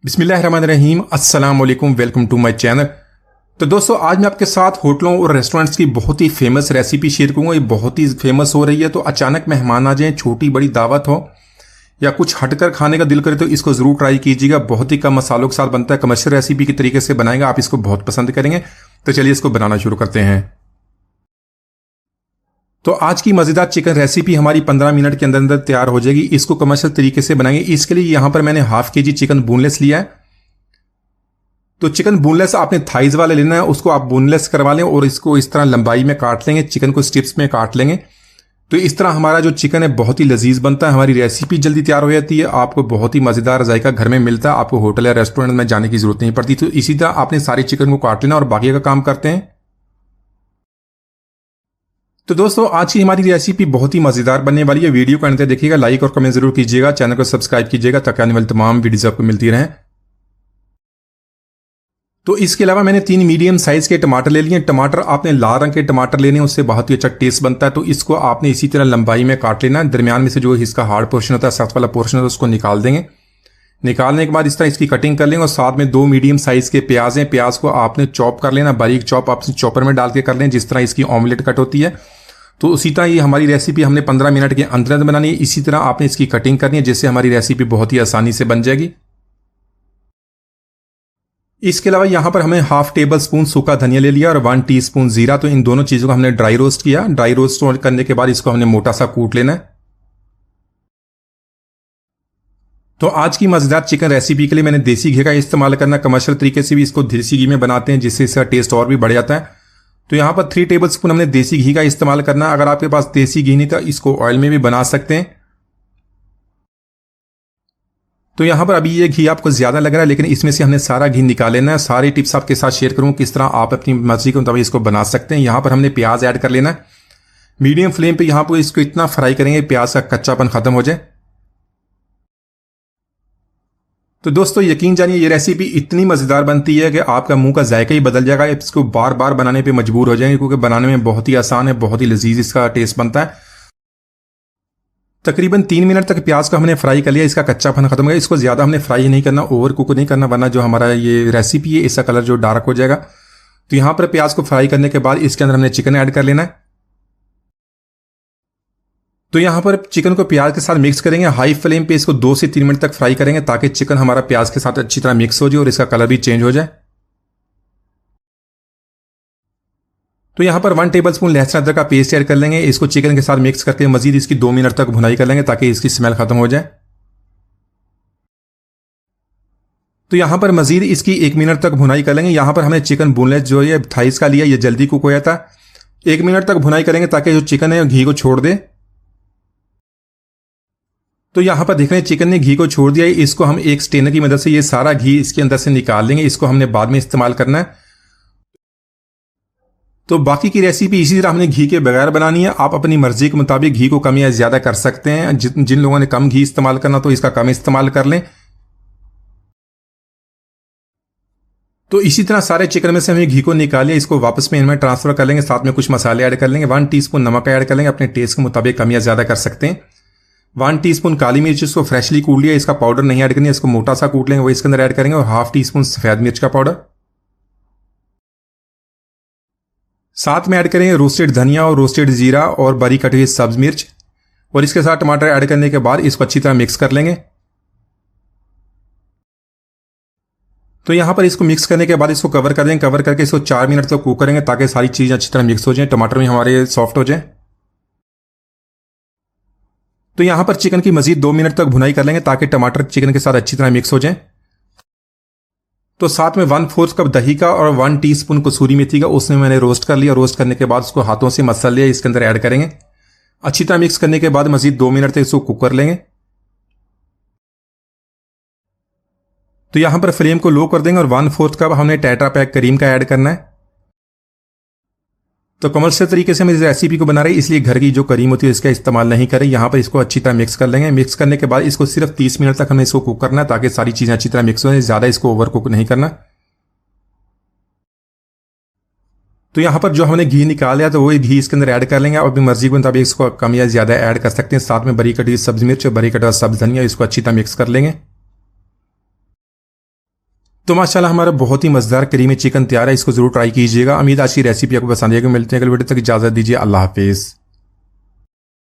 बिस्मिल्लाहिर्रहमानिर्रहीम, अस्सलाम वालेकुम, वेलकम टू माय चैनल। तो दोस्तों, आज मैं आपके साथ होटलों और रेस्टोरेंट्स की बहुत ही फेमस रेसिपी शेयर करूंगा। ये बहुत ही फेमस हो रही है, तो अचानक मेहमान आ जाएं, छोटी बड़ी दावत हो या कुछ हटकर खाने का दिल करे तो इसको जरूर ट्राई कीजिएगा। बहुत ही कम मसालों के साथ बनता है, कमर्शियल रेसिपी के तरीके से बनाएगा, आप इसको बहुत पसंद करेंगे। तो चलिए इसको बनाना शुरू करते हैं। तो आज की मजेदार चिकन रेसिपी हमारी 15 मिनट के अंदर अंदर तैयार हो जाएगी। इसको कमर्शियल तरीके से बनाएंगे। इसके लिए यहां पर मैंने हाफ केजी चिकन बोनलेस लिया है। तो चिकन बोनलेस आपने थाइज वाले लेना है, उसको आप बोनलेस करवा लें और इसको इस तरह लंबाई में काट लेंगे, चिकन को स्ट्रिप्स में काट लेंगे। तो इस तरह हमारा जो चिकन है बहुत ही लजीज बनता है, हमारी रेसिपी जल्दी तैयार हो जाती है, आपको बहुत ही मजेदार जायका घर में मिलता है, आपको होटल या रेस्टोरेंट में जाने की जरूरत नहीं पड़ती। तो इसी तरह आपने सारे चिकन को काट लेना और बाकी का काम करते हैं। तो दोस्तों, आज की हमारी रेसिपी बहुत ही मजेदार बनने वाली है। वीडियो को अंत तक देखिएगा, लाइक और कमेंट जरूर कीजिएगा, चैनल को सब्सक्राइब कीजिएगा ताकि आने वाली तमाम वीडियोस आपको मिलती रहें। तो इसके अलावा मैंने 3 मीडियम साइज के टमाटर ले लिए। टमाटर आपने लाल रंग के टमाटर लेने, उससे बहुत ही अच्छा टेस्ट बनता है। तो इसको आपने इसी तरह लंबाई में काट लेना है। दरमियान में से जो इसका हार्ड पोर्शन होता है, सख्त वाला पोर्शन होता है, उसको निकाल देंगे। निकालने के बाद इस तरह इसकी कटिंग कर लेंगे। और साथ में 2 मीडियम साइज के प्याज हैं, प्याज को आपने चॉप कर लेना, बारीक चॉप आप चॉपर में डाल के कर लें, जिस तरह इसकी ऑमलेट कट होती है। तो उसी तरह ये हमारी रेसिपी हमने 15 मिनट के अंदर बनानी है। इसी तरह आपने इसकी कटिंग करनी है, जिससे हमारी रेसिपी बहुत ही आसानी से बन जाएगी। इसके अलावा यहां पर हमें हाफ टेबल स्पून सूखा धनिया ले लिया और 1 टीस्पून जीरा। तो इन दोनों चीजों को हमने ड्राई रोस्ट किया। ड्राई रोस्ट करने के बाद इसको हमने मोटा सा कूट लेना है। तो आज की मजेदार चिकन रेसिपी के लिए मैंने देसी घी का इस्तेमाल करना। कमर्शियल तरीके से भी इसको देसी घी में बनाते हैं, जिससे इसका टेस्ट और भी बढ़ जाता है। तो यहां पर 3 टेबल स्पून हमने देसी घी का इस्तेमाल करना। अगर आपके पास देसी घी नहीं था, इसको ऑयल में भी बना सकते हैं। तो यहां पर अभी ये घी आपको ज्यादा लग रहा है, लेकिन इसमें से हमने सारा घी निकाल लेना है। सारी टिप्स आपके साथ शेयर करूंगा, किस तरह आप अपनी मर्जी के मुताबिक इसको बना सकते हैं। यहां पर हमने प्याज ऐड कर लेना है। मीडियम फ्लेम पे यहां पर इसको इतना फ्राई करेंगे प्याज का कच्चापन खत्म हो जाए। तो दोस्तों, यकीन जानिए ये रेसिपी इतनी मजेदार बनती है कि आपका मुंह का जायका ही बदल जाएगा। इसको बार बार बनाने पे मजबूर हो जाएंगे, क्योंकि बनाने में बहुत ही आसान है, बहुत ही लजीज इसका टेस्ट बनता है। तकरीबन 3 मिनट तक प्याज को हमने फ्राई कर लिया, इसका कच्चापन खत्म हो गया। इसको ज्यादा हमने फ्राई नहीं करना, ओवर कुक नहीं करना, वरना जो हमारा ये रेसिपी है इसका कलर जो डार्क हो जाएगा। तो यहां पर प्याज को फ्राई करने के बाद इसके अंदर हमने चिकन ऐड कर लेना है। तो यहां पर चिकन को प्याज के साथ मिक्स करेंगे। हाई फ्लेम पे इसको 2 से 3 मिनट तक फ्राई करेंगे, ताकि चिकन हमारा प्याज के साथ अच्छी तरह मिक्स हो जाए और इसका कलर भी चेंज हो जाए। तो यहां पर 1 टेबल स्पून लहसुन अदरक का पेस्ट ऐड कर लेंगे। इसको चिकन के साथ मिक्स करके मजीद इसकी 2 मिनट तक भुनाई कर लेंगे, ताकि इसकी स्मेल खत्म हो जाए। तो यहां पर मजीद इसकी 1 मिनट तक भुनाई कर लेंगे। यहां पर हमने चिकन बोनलेस जो है थाइस का लिया, ये जल्दी कुक हो जाता है। 1 मिनट तक भुनाई करेंगे ताकि जो चिकन है घी को छोड़ दे। तो यहां पर देख रहे हैं चिकन ने घी को छोड़ दिया है। इसको हम एक स्ट्रेनर की मदद से ये सारा घी इसके अंदर से निकाल लेंगे। इसको हमने बाद में इस्तेमाल करना है। तो बाकी की रेसिपी इसी तरह हमने घी के बगैर बनानी है। आप अपनी मर्जी के मुताबिक घी को कम या ज्यादा कर सकते हैं। जिन लोगों ने कम घी इस्तेमाल करना तो इसका कम इस्तेमाल कर लें। तो इसी तरह सारे चिकन में से हमें घी को निकालिए, इसको वापस में इनमें ट्रांसफर कर लेंगे। साथ में कुछ मसाले ऐड कर लेंगे। 1 टीस्पून नमक ऐड कर लेंगे, अपने टेस्ट के मुताबिक कम या ज्यादा कर सकते हैं। 1 टीस्पून काली मिर्च, इसको फ्रेशली कूट लिया, इसका पाउडर नहीं ऐड करनी है, इसको मोटा सा कूट लेंगे, वो इसके अंदर ऐड करेंगे। और हाफ टीस्पून सफेद मिर्च का पाउडर, साथ में ऐड करेंगे रोस्टेड धनिया और रोस्टेड जीरा और बारीक कटी हुई सब्ज मिर्च। और इसके साथ टमाटर ऐड करने के बाद इसको अच्छी तरह मिक्स कर लेंगे। तो यहां पर इसको मिक्स करने के बाद इसको कवर कर देंगे। कवर करके इसको 4 मिनट तक कुक करेंगे, ताकि सारी चीजें अच्छी तरह मिक्स हो जाए, टमाटर भी हमारे सॉफ्ट हो जाए। तो यहां पर चिकन की मजीद 2 मिनट तक भुनाई कर लेंगे, ताकि टमाटर चिकन के साथ अच्छी तरह मिक्स हो जाए। तो साथ में 1/4 कप दही का और 1 टीस्पून कसूरी मेथी का उसमें मैंने रोस्ट कर लिया। रोस्ट करने के बाद उसको हाथों से मसल लिया, इसके अंदर ऐड करेंगे। अच्छी तरह मिक्स करने के बाद मजीद 2 मिनट तक इसको कुक कर लेंगे। तो यहां पर फ्लेम को लो कर देंगे और 1/4 कप हमने टेट्रा पैक क्रीम का ऐड करना है। तो कमर्शियल तरीके से हम इस रेसिपी को बना रहे हैं, इसलिए घर की जो करीम होती है इसका इस्तेमाल नहीं करें। यहां पर इसको अच्छी तरह मिक्स कर लेंगे। मिक्स करने के बाद इसको सिर्फ 30 मिनट तक हमें इसको कुक करना है, ताकि सारी चीजें अच्छी तरह मिक्स हो जाए, ज्यादा इसको ओवर कुक नहीं करना। तो यहां पर जो हमने घी निकाला तो वही घी इसके अंदर ऐड कर लेंगे। आप अपनी मर्जी के मुताबिक इसको कम या ज्यादा ऐड कर सकते हैं। साथ में बारीक कटी हुई सब्ज मिर्च और बारीक कटा हुआ सब्ज धनिया, इसको अच्छी तरह मिक्स कर लेंगे। तो माशाल्लाह हमारा बहुत ही मजेदार करीमी चिकन तैयार है, इसको जरूर ट्राई कीजिएगा। उम्मीद आज की रेसिपी आपको पसंद आएगी। मिलते हैं अगले वीडियो तक, इजाजत दीजिए, अल्लाह हाफिज।